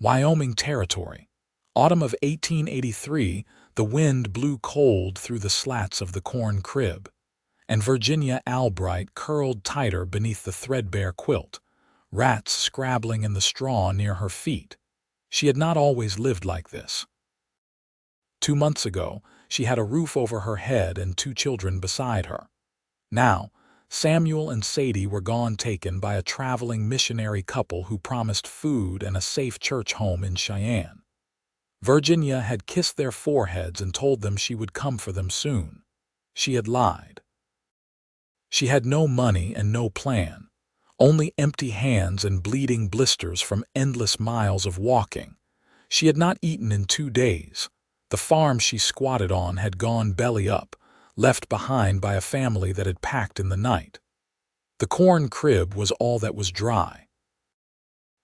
Wyoming Territory. Autumn of 1883, the wind blew cold through the slats of the corn crib, and Virginia Albright curled tighter beneath the threadbare quilt, rats scrabbling in the straw near her feet. She had not always lived like this. 2 months ago, she had a roof over her head and 2 children beside her. Now, Samuel and Sadie were gone, taken by a traveling missionary couple who promised food and a safe church home in Cheyenne. Virginia had kissed their foreheads and told them she would come for them soon. She had lied. She had no money and no plan, only empty hands and bleeding blisters from endless miles of walking. She had not eaten in 2 days. The farm she squatted on had gone belly up, left behind by a family that had packed in the night. The corn crib was all that was dry.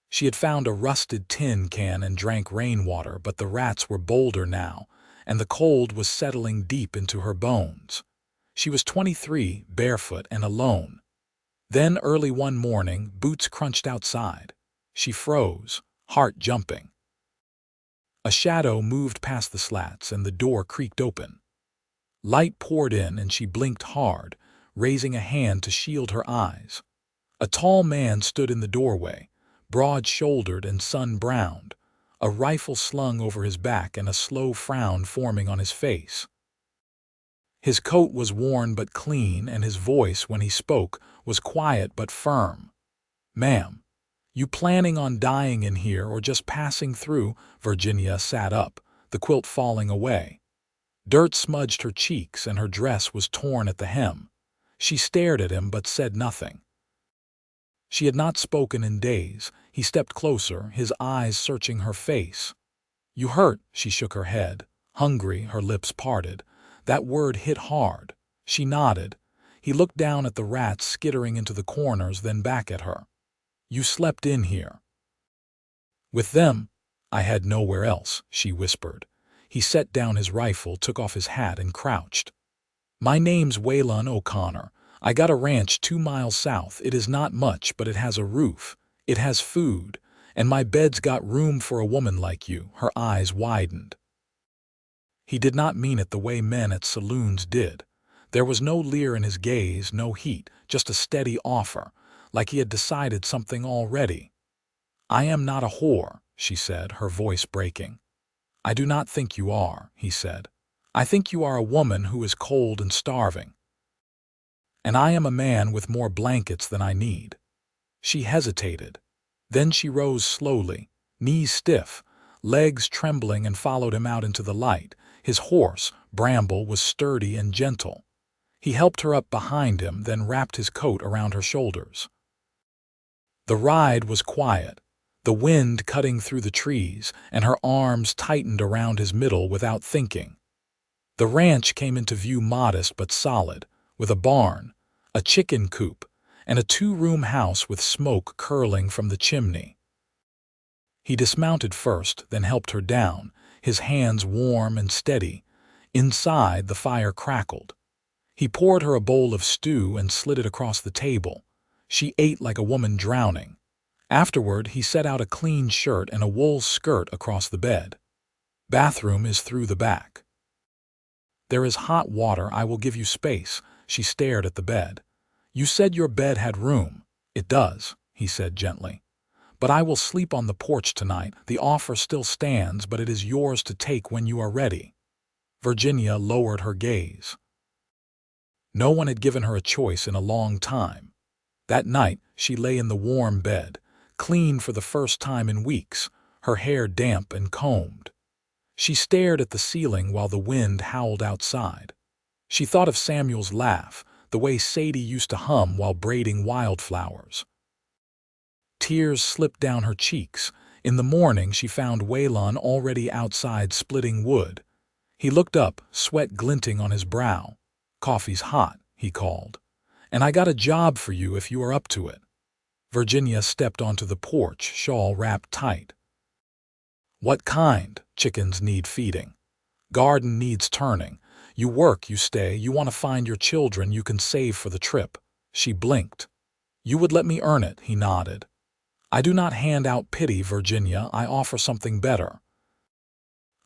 She had found a rusted tin can and drank rainwater, but the rats were bolder now, and the cold was settling deep into her bones. She was 23, barefoot and alone. Then early one morning, boots crunched outside. She froze, heart jumping. A shadow moved past the slats and the door creaked open. Light poured in and she blinked hard, raising a hand to shield her eyes. A tall man stood in the doorway, broad-shouldered and sun-browned, a rifle slung over his back and a slow frown forming on his face. His coat was worn but clean, and his voice, when he spoke, was quiet but firm. "Ma'am, you planning on dying in here or just passing through?" Virginia sat up, the quilt falling away. Dirt smudged her cheeks and her dress was torn at the hem. She stared at him but said nothing. She had not spoken in days. He stepped closer, his eyes searching her face. "You hurt?" She shook her head. Hungry, her lips parted. That word hit hard. She nodded. He looked down at the rats skittering into the corners, then back at her. "You slept in here." "With them? I had nowhere else," she whispered. He set down his rifle, took off his hat, and crouched. "My name's Waylon O'Connor. I got a ranch 2 miles south. It is not much, but it has a roof. It has food. And my bed's got room for a woman like you." Her eyes widened. He did not mean it the way men at saloons did. There was no leer in his gaze, no heat, just a steady offer, like he had decided something already. "I am not a whore," she said, her voice breaking. "I do not think you are," he said. "I think you are a woman who is cold and starving. And I am a man with more blankets than I need." She hesitated. Then she rose slowly, knees stiff, legs trembling, and followed him out into the light. His horse, Bramble, was sturdy and gentle. He helped her up behind him, then wrapped his coat around her shoulders. The ride was quiet, the wind cutting through the trees, and her arms tightened around his middle without thinking. The ranch came into view, modest but solid, with a barn, a chicken coop, and a 2-room house with smoke curling from the chimney. He dismounted first, then helped her down, his hands warm and steady. Inside, the fire crackled. He poured her a bowl of stew and slid it across the table. She ate like a woman drowning. Afterward, he set out a clean shirt and a wool skirt across the bed. "Bathroom is through the back. There is hot water. I will give you space." She stared at the bed. "You said your bed had room." "It does," he said gently. "But I will sleep on the porch tonight. The offer still stands, but it is yours to take when you are ready." Virginia lowered her gaze. No one had given her a choice in a long time. That night, she lay in the warm bed, clean for the first time in weeks, her hair damp and combed. She stared at the ceiling while the wind howled outside. She thought of Samuel's laugh, the way Sadie used to hum while braiding wildflowers. Tears slipped down her cheeks. In the morning, she found Waylon already outside splitting wood. He looked up, sweat glinting on his brow. "Coffee's hot," he called. "And I got a job for you if you are up to it." Virginia stepped onto the porch, shawl wrapped tight. "What kind?" "Chickens need feeding. Garden needs turning. You work, you stay, you want to find your children you can save for the trip." She blinked. "You would let me earn it," he nodded. I do not hand out pity, Virginia, I offer something better.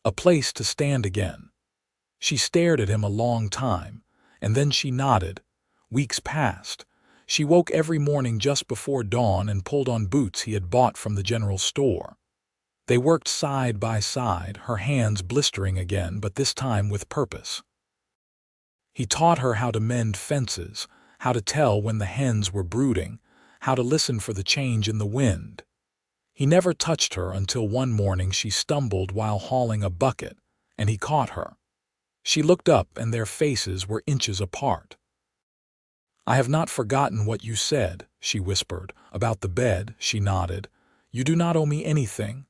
A place to stand again. She stared at him a long time, and then she nodded. Weeks passed. She woke every morning just before dawn and pulled on boots he had bought from the general store. They worked side by side, her hands blistering again, but this time with purpose. He taught her how to mend fences, how to tell when the hens were brooding, how to listen for the change in the wind. He never touched her until one morning she stumbled while hauling a bucket, and he caught her. She looked up and their faces were inches apart. I have not forgotten what you said, she whispered. About the bed, she nodded. You do not owe me anything.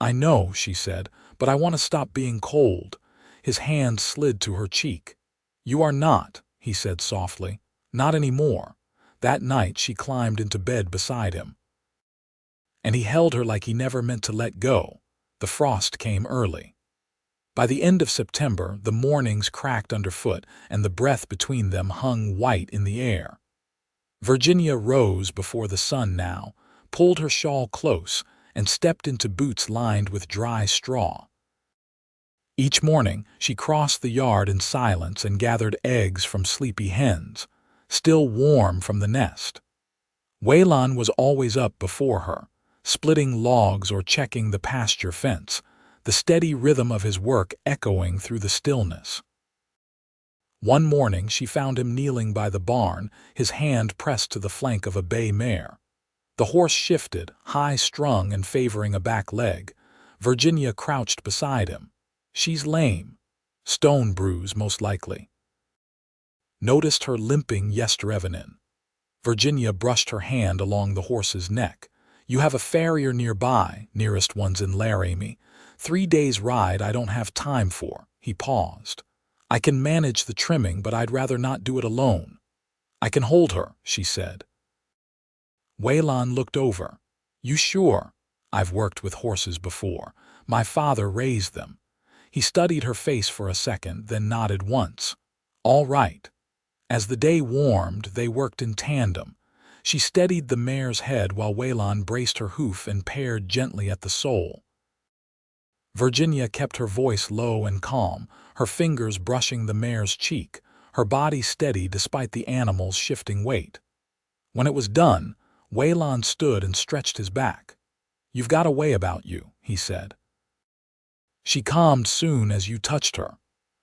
I know, she said, but I want to stop being cold. His hand slid to her cheek. You are not, he said softly. Not anymore. That night she climbed into bed beside him. And he held her like he never meant to let go. The frost came early. By the end of September, the mornings cracked underfoot, and the breath between them hung white in the air. Virginia rose before the sun now, pulled her shawl close, and stepped into boots lined with dry straw. Each morning, she crossed the yard in silence and gathered eggs from sleepy hens, still warm from the nest. Waylon was always up before her, splitting logs or checking the pasture fence, the steady rhythm of his work echoing through the stillness. One morning she found him kneeling by the barn, his hand pressed to the flank of a bay mare. The horse shifted, high-strung and favoring a back leg. Virginia crouched beside him. She's lame. Stone bruise, most likely. Noticed her limping yesterevenen. Virginia brushed her hand along the horse's neck. You have a farrier nearby, nearest one's in Laramie. 3 days' ride I don't have time for. He paused. I can manage the trimming, but I'd rather not do it alone. I can hold her, she said. Waylon looked over. You sure? I've worked with horses before. My father raised them. He studied her face for a second, then nodded once. All right. As the day warmed, they worked in tandem. She steadied the mare's head while Waylon braced her hoof and pared gently at the sole. Virginia kept her voice low and calm, her fingers brushing the mare's cheek, her body steady despite the animal's shifting weight. When it was done, Waylon stood and stretched his back. You've got a way about you, he said. She calmed soon as you touched her.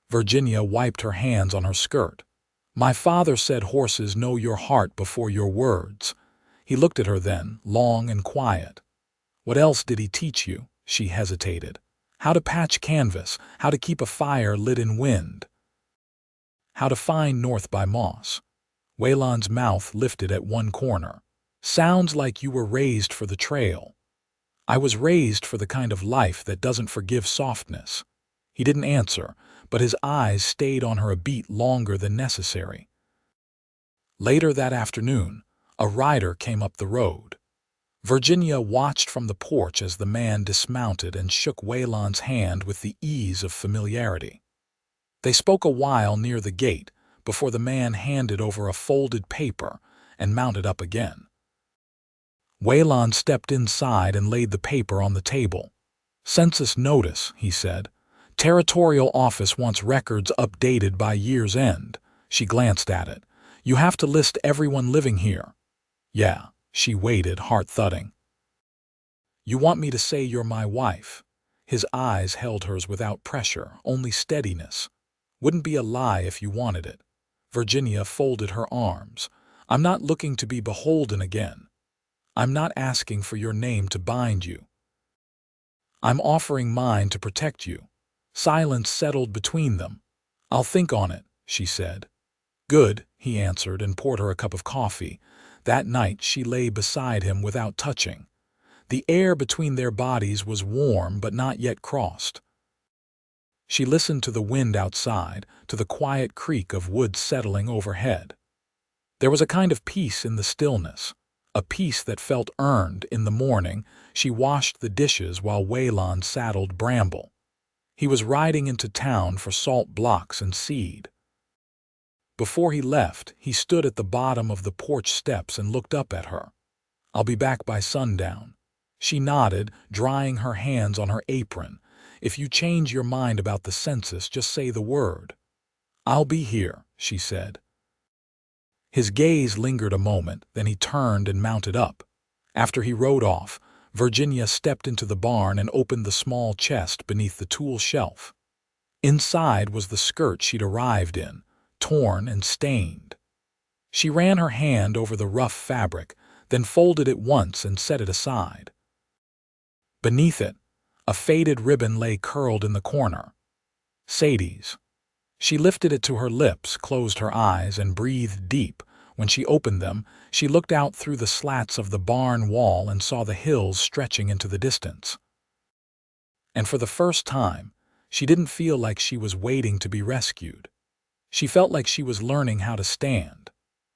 Virginia wiped her hands on her skirt. My father said horses know your heart before your words. He looked at her then, long and quiet. What else did he teach you? She hesitated. How to patch canvas, how to keep a fire lit in wind. How to find north by moss. Waylon's mouth lifted at one corner. Sounds like you were raised for the trail. I was raised for the kind of life that doesn't forgive softness. He didn't answer, but his eyes stayed on her a beat longer than necessary. Later that afternoon, a rider came up the road. Virginia watched from the porch as the man dismounted and shook Waylon's hand with the ease of familiarity. They spoke a while near the gate before the man handed over a folded paper and mounted up again. Waylon stepped inside and laid the paper on the table. Census notice, he said. Territorial office wants records updated by year's end. She glanced at it. You have to list everyone living here. Yeah. She waited, heart thudding. You want me to say you're my wife? His eyes held hers without pressure, only steadiness. Wouldn't be a lie if you wanted it. Virginia folded her arms. I'm not looking to be beholden again. I'm not asking for your name to bind you. I'm offering mine to protect you. Silence settled between them. I'll think on it, she said. Good, he answered and poured her a cup of coffee. That night she lay beside him without touching. The air between their bodies was warm but not yet crossed. She listened to the wind outside, to the quiet creak of wood settling overhead. There was a kind of peace in the stillness, a peace that felt earned. In the morning, she washed the dishes while Waylon saddled Bramble. He was riding into town for salt blocks and seed. Before he left, he stood at the bottom of the porch steps and looked up at her. I'll be back by sundown." She nodded, drying her hands on her apron. "If you change your mind about the census, just say the word." "I'll be here," she said. His gaze lingered a moment, then he turned and mounted up. After he rode off, Virginia stepped into the barn and opened the small chest beneath the tool shelf. Inside was the skirt she'd arrived in, torn and stained. She ran her hand over the rough fabric, then folded it once and set it aside. Beneath it, a faded ribbon lay curled in the corner. Sadie's. She lifted it to her lips, closed her eyes, and breathed deep. When she opened them, she looked out through the slats of the barn wall and saw the hills stretching into the distance. And for the first time, she didn't feel like she was waiting to be rescued. She felt like she was learning how to stand.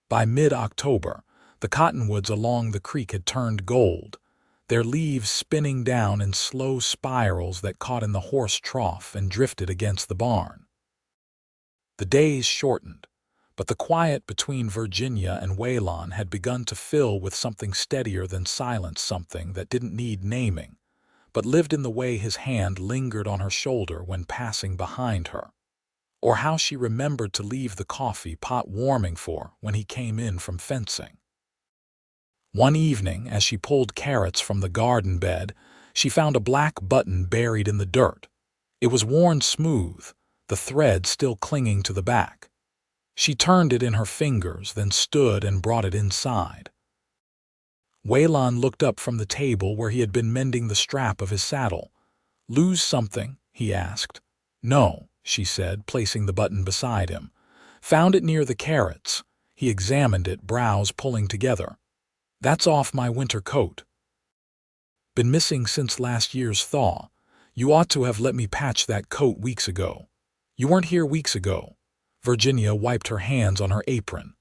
By mid-October, the cottonwoods along the creek had turned gold, their leaves spinning down in slow spirals that caught in the horse trough and drifted against the barn. The days shortened, but the quiet between Virginia and Waylon had begun to fill with something steadier than silence, something that didn't need naming, but lived in the way his hand lingered on her shoulder when passing behind her, or how she remembered to leave the coffee pot warming for when he came in from fencing. One evening, as she pulled carrots from the garden bed, she found a black button buried in the dirt. It was worn smooth, the thread still clinging to the back. She turned it in her fingers, then stood and brought it inside. Waylon looked up from the table where he had been mending the strap of his saddle. "Lose something?" he asked. "No," she said, placing the button beside him. "Found it near the carrots." He examined it, brows pulling together. "That's off my winter coat. Been missing since last year's thaw. You ought to have let me patch that coat weeks ago." "You weren't here weeks ago." Virginia wiped her hands on her apron.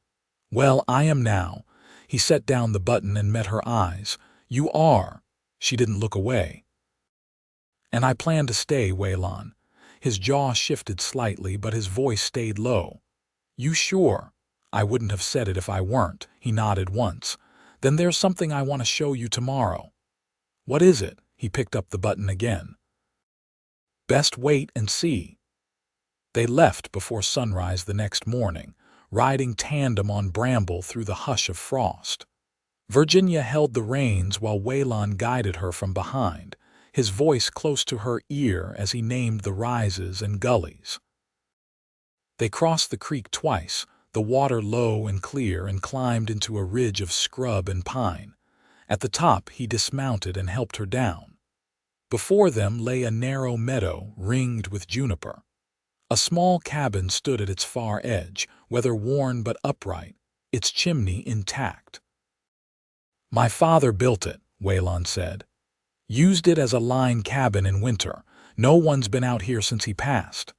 "Well, I am now." He set down the button and met her eyes. "You are." She didn't look away. "And I plan to stay, Waylon." His jaw shifted slightly, but his voice stayed low. "You sure?" "I wouldn't have said it if I weren't." He nodded once. "Then there's something I want to show you tomorrow." "What is it?" He picked up the button again. "Best wait and see." They left before sunrise the next morning, riding tandem on bramble through the hush of frost. Virginia held the reins while Waylon guided her from behind, his voice close to her ear as he named the rises and gullies. They crossed the creek twice, the water low and clear, and climbed into a ridge of scrub and pine. At the top he dismounted and helped her down. Before them lay a narrow meadow ringed with juniper. A small cabin stood at its far edge, weather-worn but upright, its chimney intact. "My father built it," Waylon said. "Used it as a line cabin in winter. No one's been out here since he passed."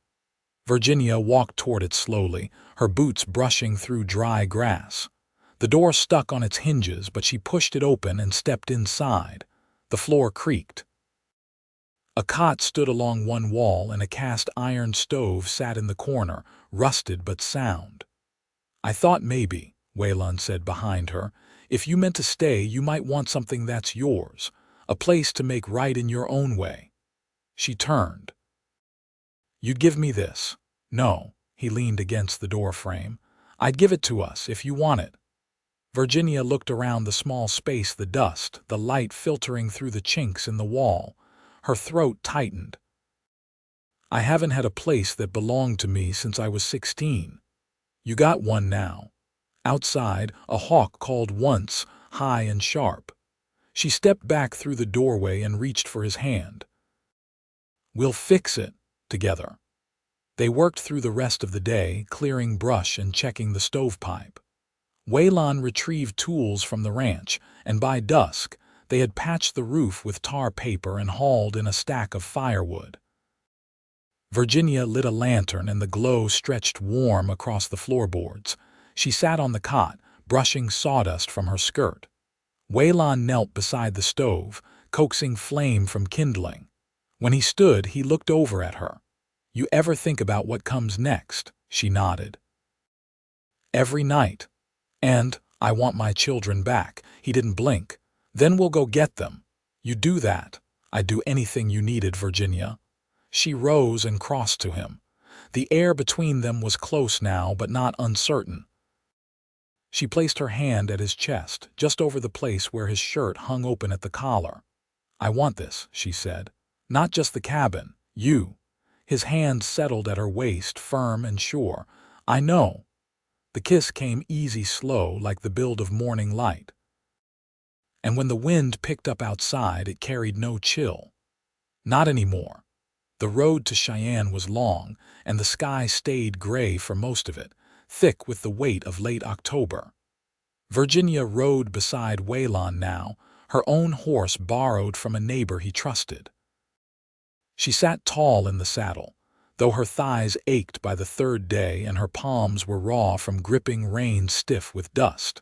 Virginia walked toward it slowly, her boots brushing through dry grass. The door stuck on its hinges, but she pushed it open and stepped inside. The floor creaked. A cot stood along one wall and a cast-iron stove sat in the corner, rusted but sound. "I thought maybe," Waylon said behind her, "if you meant to stay, you might want something that's yours, a place to make right in your own way." She turned. "You'd give me this?" "No." He leaned against the doorframe. "I'd give it to us if you want it." Virginia looked around the small space, the dust, the light filtering through the chinks in the wall. Her throat tightened. "I haven't had a place that belonged to me since I was 16. You got one now." Outside, a hawk called once, high and sharp. She stepped back through the doorway and reached for his hand. "We'll fix it together." They worked through the rest of the day, clearing brush and checking the stovepipe. Waylon retrieved tools from the ranch, and by dusk, they had patched the roof with tar paper and hauled in a stack of firewood. Virginia lit a lantern and the glow stretched warm across the floorboards. She sat on the cot, brushing sawdust from her skirt. Waylon knelt beside the stove, coaxing flame from kindling. When he stood, he looked over at her. "You ever think about what comes next?" She nodded. "Every night. And I want my children back." He didn't blink. Then we'll go get them. You do that. I'd do anything you needed, Virginia. She rose and crossed to him. The air between them was close now, but not uncertain. She placed her hand at his chest, just over the place where his shirt hung open at the collar. I want this, she said. Not just the cabin. You. His hand settled at her waist, firm and sure. I know. The kiss came easy, slow, like the build of morning light. And when the wind picked up outside, it carried no chill. Not anymore. The road to Cheyenne was long, and the sky stayed gray for most of it, thick with the weight of late October. Virginia rode beside Waylon now, her own horse borrowed from a neighbor he trusted. She sat tall in the saddle, though her thighs ached by the third day and her palms were raw from gripping reins stiff with dust.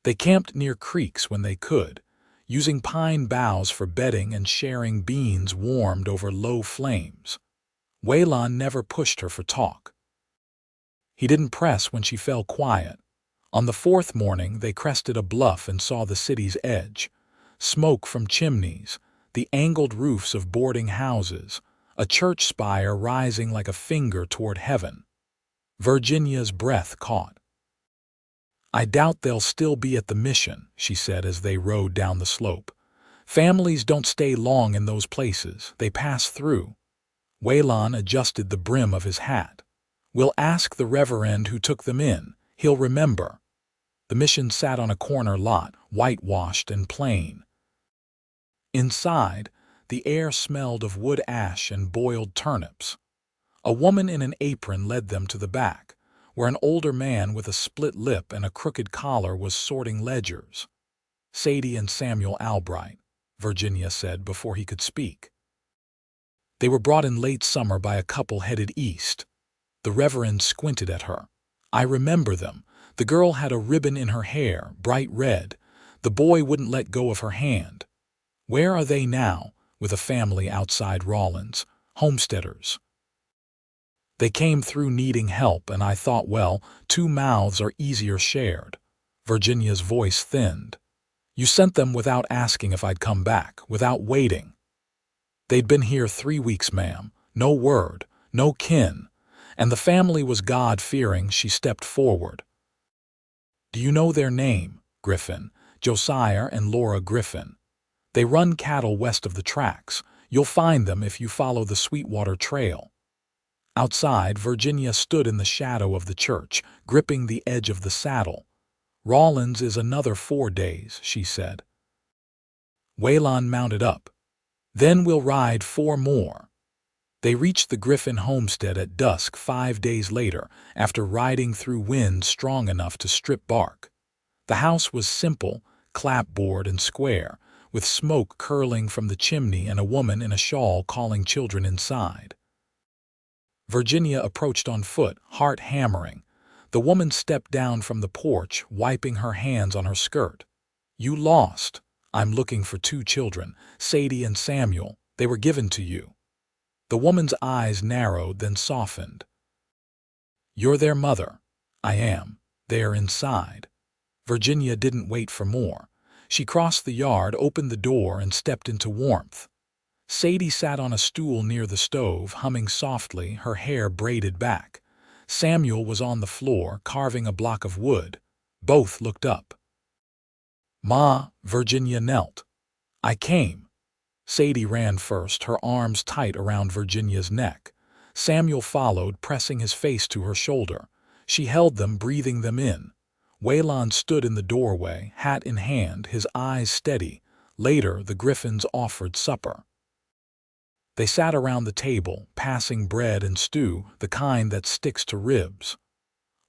They camped near creeks when they could, using pine boughs for bedding and sharing beans warmed over low flames. Waylon never pushed her for talk. He didn't press when she fell quiet. On the fourth morning, they crested a bluff and saw the city's edge. Smoke from chimneys, the angled roofs of boarding houses, a church spire rising like a finger toward heaven. Virginia's breath caught. I doubt they'll still be at the mission, she said as they rode down the slope. Families don't stay long in those places, they pass through. Waylon adjusted the brim of his hat. We'll ask the reverend who took them in. He'll remember. The mission sat on a corner lot, whitewashed and plain. Inside, the air smelled of wood ash and boiled turnips. A woman in an apron led them to the back, where an older man with a split lip and a crooked collar was sorting ledgers. Sadie and Samuel Albright, Virginia said before he could speak. They were brought in late summer by a couple headed east. The Reverend squinted at her. I remember them. The girl had a ribbon in her hair, bright red. The boy wouldn't let go of her hand. Where are they now, with a family outside Rawlins, homesteaders? They came through needing help, and I thought, well, 2 mouths are easier shared. Virginia's voice thinned. You sent them without asking if I'd come back, without waiting. They'd been here 3 weeks, ma'am. No word, no kin. And the family was God-fearing. She stepped forward. Do you know their name? Griffin. Josiah and Laura Griffin. They run cattle west of the tracks. You'll find them if you follow the Sweetwater Trail. Outside, Virginia stood in the shadow of the church, gripping the edge of the saddle. Rawlins is another 4 days, she said. Waylon mounted up. Then we'll ride 4 more. They reached the Griffin homestead at dusk 5 days later, after riding through wind strong enough to strip bark. The house was simple, clapboard and square, with smoke curling from the chimney and a woman in a shawl calling children inside. Virginia approached on foot, heart hammering. The woman stepped down from the porch, wiping her hands on her skirt. You lost. I'm looking for 2 children, Sadie and Samuel. They were given to you. The woman's eyes narrowed, then softened. You're their mother. I am. They're inside. Virginia didn't wait for more. She crossed the yard, opened the door, and stepped into warmth. Sadie sat on a stool near the stove, humming softly, her hair braided back. Samuel was on the floor, carving a block of wood. Both looked up. Ma, Virginia knelt. I came. Sadie ran first, her arms tight around Virginia's neck. Samuel followed, pressing his face to her shoulder. She held them, breathing them in. Waylon stood in the doorway, hat in hand, his eyes steady. Later, the Griffins offered supper. They sat around the table, passing bread and stew, the kind that sticks to ribs.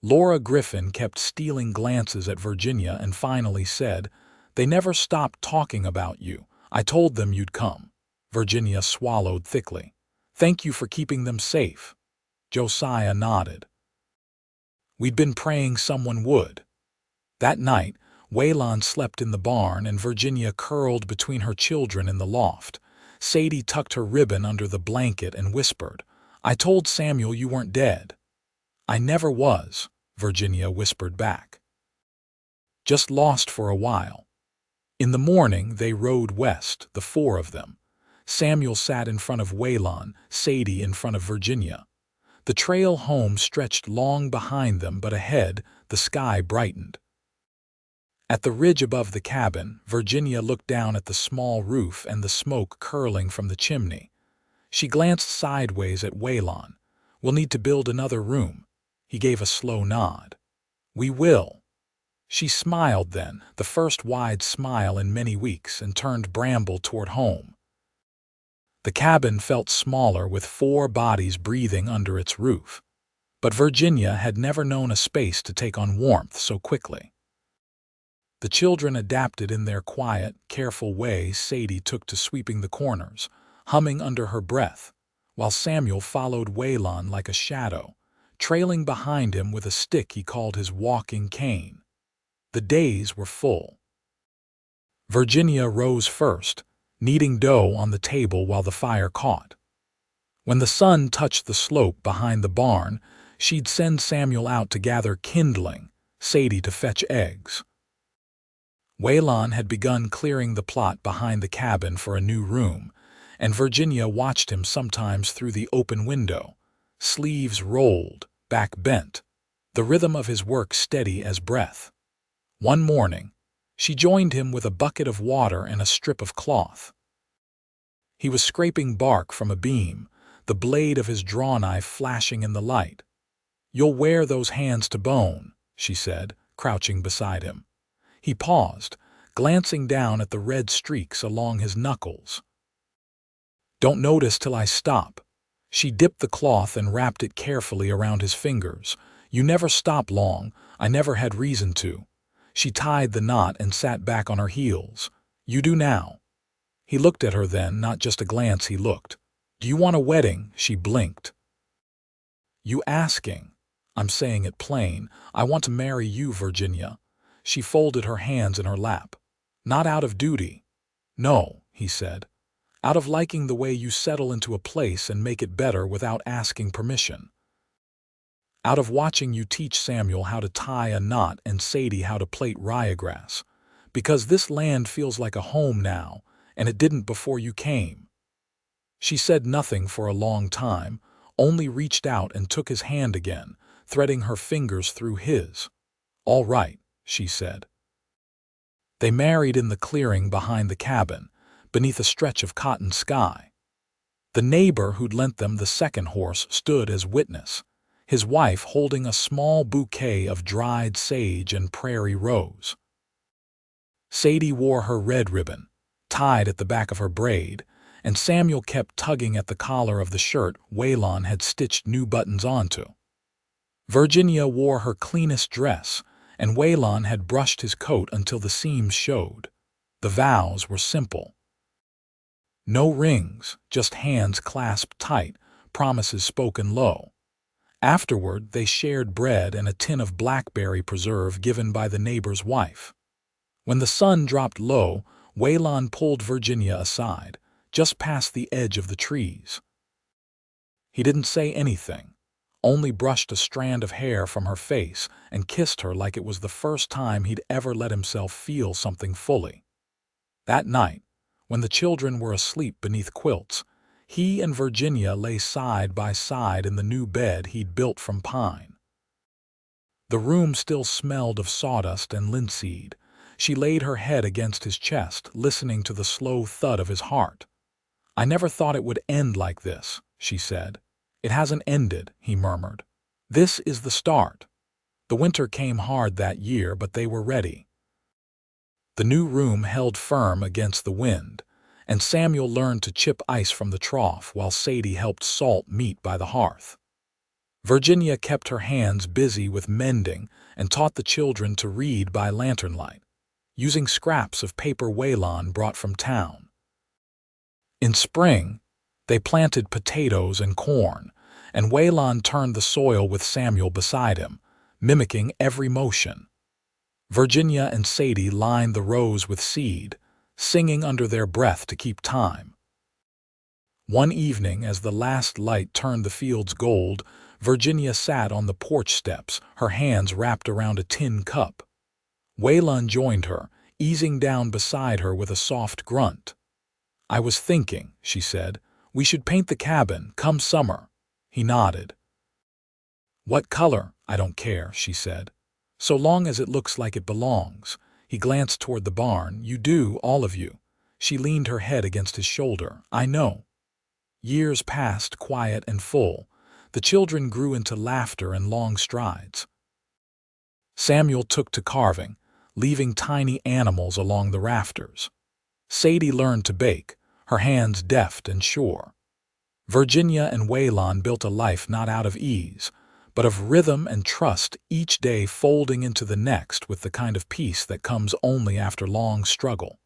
Laura Griffin kept stealing glances at Virginia and finally said, They never stopped talking about you. I told them you'd come. Virginia swallowed thickly. Thank you for keeping them safe. Josiah nodded. We'd been praying someone would. That night, Waylon slept in the barn and Virginia curled between her children in the loft. Sadie tucked her ribbon under the blanket and whispered, I told Samuel you weren't dead. I never was, Virginia whispered back. Just lost for a while. In the morning, they rode west, the four of them. Samuel sat in front of Waylon, Sadie in front of Virginia. The trail home stretched long behind them, but ahead, the sky brightened. At the ridge above the cabin, Virginia looked down at the small roof and the smoke curling from the chimney. She glanced sideways at Waylon. "We'll need to build another room." He gave a slow nod. "We will." She smiled then, the first wide smile in many weeks, and turned Bramble toward home. The cabin felt smaller with 4 bodies breathing under its roof. But Virginia had never known a space to take on warmth so quickly. The children adapted in their quiet, careful way. Sadie took to sweeping the corners, humming under her breath, while Samuel followed Waylon like a shadow, trailing behind him with a stick he called his walking cane. The days were full. Virginia rose first, kneading dough on the table while the fire caught. When the sun touched the slope behind the barn, she'd send Samuel out to gather kindling, Sadie to fetch eggs. Waylon had begun clearing the plot behind the cabin for a new room, and Virginia watched him sometimes through the open window, sleeves rolled, back bent, the rhythm of his work steady as breath. One morning, she joined him with a bucket of water and a strip of cloth. He was scraping bark from a beam, the blade of his draw knife flashing in the light. "You'll wear those hands to bone," she said, crouching beside him. He paused, glancing down at the red streaks along his knuckles. "Don't notice till I stop." She dipped the cloth and wrapped it carefully around his fingers. "You never stop long. I never had reason to." She tied the knot and sat back on her heels. "You do now." He looked at her then, not just a glance he looked. "Do you want a wedding?" She blinked. "You asking?" "I'm saying it plain. I want to marry you, Virginia." She folded her hands in her lap. "Not out of duty." "No," he said. "Out of liking the way you settle into a place and make it better without asking permission. Out of watching you teach Samuel how to tie a knot and Sadie how to plait ryegrass. Because this land feels like a home now, and it didn't before you came." She said nothing for a long time, only reached out and took his hand again, threading her fingers through his. "All right," she said. They married in the clearing behind the cabin, beneath a stretch of cotton sky. The neighbor who'd lent them the second horse stood as witness, his wife holding a small bouquet of dried sage and prairie rose. Sadie wore her red ribbon, tied at the back of her braid, and Samuel kept tugging at the collar of the shirt Waylon had stitched new buttons onto. Virginia wore her cleanest dress, and Waylon had brushed his coat until the seams showed. The vows were simple. No rings, just hands clasped tight, promises spoken low. Afterward, they shared bread and a tin of blackberry preserve given by the neighbor's wife. When the sun dropped low, Waylon pulled Virginia aside, just past the edge of the trees. He didn't say anything, only brushed a strand of hair from her face and kissed her like it was the first time he'd ever let himself feel something fully. That night, when the children were asleep beneath quilts, he and Virginia lay side by side in the new bed he'd built from pine. The room still smelled of sawdust and linseed. She laid her head against his chest, listening to the slow thud of his heart. "I never thought it would end like this," she said. "It hasn't ended," he murmured. "This is the start." The winter came hard that year, but they were ready. The new room held firm against the wind, and Samuel learned to chip ice from the trough while Sadie helped salt meat by the hearth. Virginia kept her hands busy with mending and taught the children to read by lantern light, using scraps of paper Waylon brought from town. In spring, they planted potatoes and corn, and Waylon turned the soil with Samuel beside him, mimicking every motion. Virginia and Sadie lined the rows with seed, singing under their breath to keep time. One evening, as the last light turned the fields gold, Virginia sat on the porch steps, her hands wrapped around a tin cup. Waylon joined her, easing down beside her with a soft grunt. "I was thinking," she said, "we should paint the cabin, come summer." He nodded. "What color?" "I don't care," she said. "So long as it looks like it belongs." He glanced toward the barn. "You do, all of you." She leaned her head against his shoulder. "I know." Years passed, quiet and full. The children grew into laughter and long strides. Samuel took to carving, leaving tiny animals along the rafters. Sadie learned to bake, her hands deft and sure. Virginia and Waylon built a life not out of ease, but of rhythm and trust, each day folding into the next with the kind of peace that comes only after long struggle.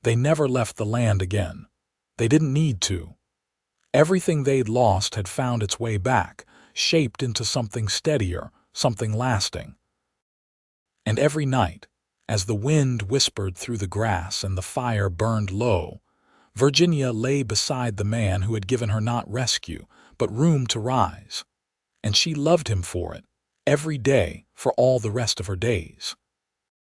They never left the land again. They didn't need to. Everything they'd lost had found its way back, shaped into something steadier, something lasting. And every night, as the wind whispered through the grass and the fire burned low, Virginia lay beside the man who had given her not rescue, but room to rise. And she loved him for it, every day, for all the rest of her days.